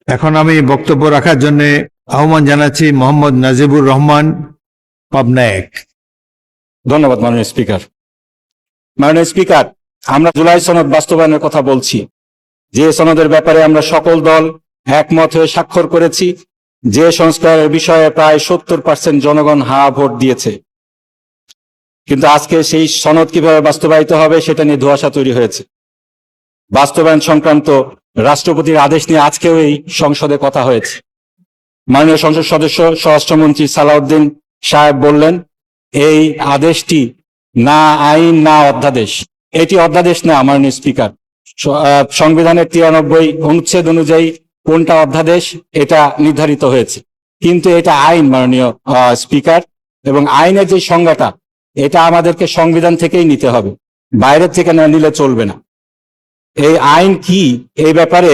এখন আমি বক্তব্য রাখার জন্য আহ্বান জানাচ্ছি মোহাম্মদ নাজিবুর রহমান পাবনায়ক। ধন্যবাদ মাননীয় স্পিকার। মাননীয় স্পিকার, আমরা জুলাই সনদ বাস্তবায়নের কথা বলছি, যে সনদের ব্যাপারে আমরা সকল দল একমত হয়ে স্বাক্ষর করেছি, যে সংস্কারের বিষয়ে প্রায় 70% জনগণ হা ভোট দিয়েছে। কিন্তু আজকে সেই সনদ কিভাবে বাস্তবায়িত হবে সেটা নিয়ে ধোঁয়াশা তৈরি হয়েছে। বাস্তবায়ন সংক্রান্ত রাষ্ট্রপতির আদেশ নিয়ে আজকেও এই সংসদে কথা হয়েছে। মাননীয় সংসদ সদস্য স্বরাষ্ট্রমন্ত্রী সালাউদ্দিন সাহেব বললেন, এই আদেশটি না আইন না অধ্যাদেশ। এটি অধ্যাদেশ না মাননীয় স্পিকার। সংবিধানের 93 অনুচ্ছেদ অনুযায়ী কোনটা অধ্যাদেশ এটা নির্ধারিত হয়েছে, কিন্তু এটা আইন মাননীয় স্পিকার। এবং আইনের যে সংজ্ঞাটা, এটা আমাদেরকে সংবিধান থেকেই নিতে হবে, বাইরের থেকে না নিলে চলবে না। এই আইন কি এই ব্যাপারে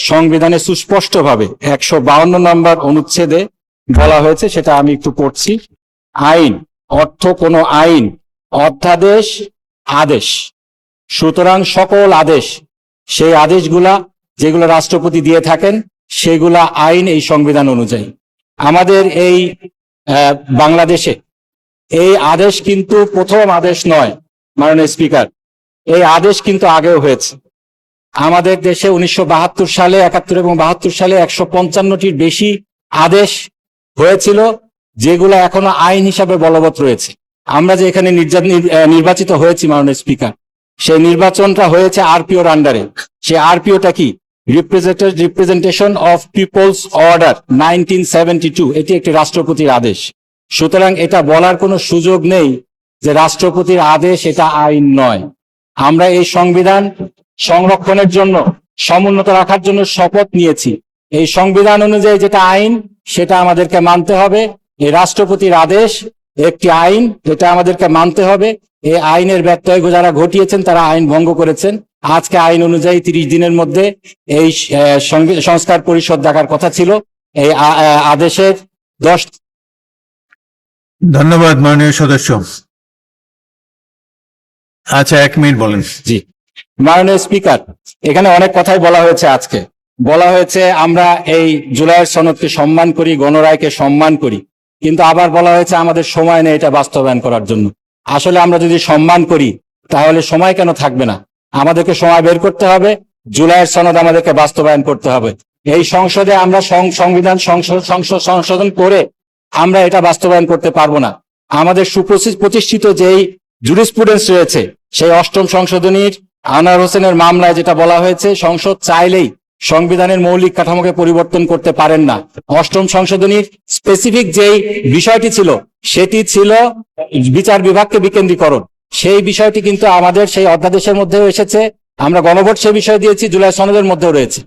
সংবিধানে সুস্পষ্টভাবে 152 নম্বর অনুচ্ছেদে বলা হয়েছে, সেটা আমি একটু পড়ছি। আইন অর্থ কোনো আইন, অধ্যাদেশ, আদেশ। সুতরাং সকল আদেশ, সেই আদেশগুলা যেগুলো রাষ্ট্রপতি দিয়ে থাকেন সেগুলা আইন এই সংবিধান অনুযায়ী। আমাদের এই বাংলাদেশে এই আদেশ কিন্তু প্রথম আদেশ নয় মাননীয় স্পিকার, এই আদেশ কিন্তু আগেও হয়েছে। আমাদের দেশে 1972 সালে, 71 এবং 72 সালে 155টির বেশি আদেশ হয়েছিল, যেগুলো এখনো আইন হিসাবে বলবৎ রয়েছে। আমরা যে এখানে নির্বাচিত হয়েছি মাননীয় স্পিকার, সেই নির্বাচনটা হয়েছে আরপিওর আন্ডারে। সেই আরপিওটা কি? Representation of people's order 1972। এটি একটি রাষ্ট্রপতির আদেশ। সুতরাং এটা বলার কোনো সুযোগ নেই যে রাষ্ট্রপতির আদেশ এটা আইন নয়। আমরা এই সংবিধান সংরক্ষণের জন্য, সমুন্নত রাখার জন্য শপথ নিয়েছি। এই সংবিধান অনুযায়ী যেটা আইন সেটা আমাদেরকে মানতে হবে। এই রাষ্ট্রপতির আদেশ একটি আইন, এটা আমাদেরকে মানতে হবে। এই আইনের ব্যত্যয় যারা ঘটিয়েছেন তারা আইন ভঙ্গ করেছেন। আজকে আইন অনুযায়ী 30 দিনের মধ্যে এই সংস্কার পরিষদ ডাকার কথা ছিল। এই আদেশের 10। ধন্যবাদ মাননীয় সদস্য। আচ্ছা, 1 মিনিট বলেন। জি মাননীয় স্পিকার, এখানে অনেক কথাই বলা হয়েছে। আজকে বলা হয়েছে আমরা এই জুলাইয়ের সনদকে সম্মান করি, গণরায়কে সম্মান করি, কিন্তু আবার বলা হয়েছে আমাদের সময় নেই এটা বাস্তবায়ন করার জন্য। আসলে আমরা যদি সম্মান করি তাহলে সময় কেন থাকবে না? আমাদেরকে সময় বের করতে হবে, জুলাইয়ের সনদ আমাদেরকে বাস্তবায়ন করতে হবে। এই সংসদে আমরা সংবিধান সংশোধন করে আমরা এটা বাস্তবায়ন করতে পারবো না। আমাদের সুপ্রতিষ্ঠিত যেই জুরিসপ্রুডেন্স রয়েছে, সেই 8ম সংশোধনীর আনোয়ার হোসেনের মামলায় যেটা বলা হয়েছে, সংসদ চাইলেই সংবিধানের মৌলিক কাঠামোকে পরিবর্তন করতে পারেন না। 8ম সংশোধনীর স্পেসিফিক যেই বিষয়টি ছিল সেটি ছিল বিচার বিভাগকে বিকেন্দ্রীকরণ। সেই বিষয়টি কিন্তু আমাদের সেই অধ্যাদেশের মধ্যেও এসেছে। আমরা গণভোট সে বিষয় দিয়েছি, জুলাই সনদের মধ্যেও রয়েছে।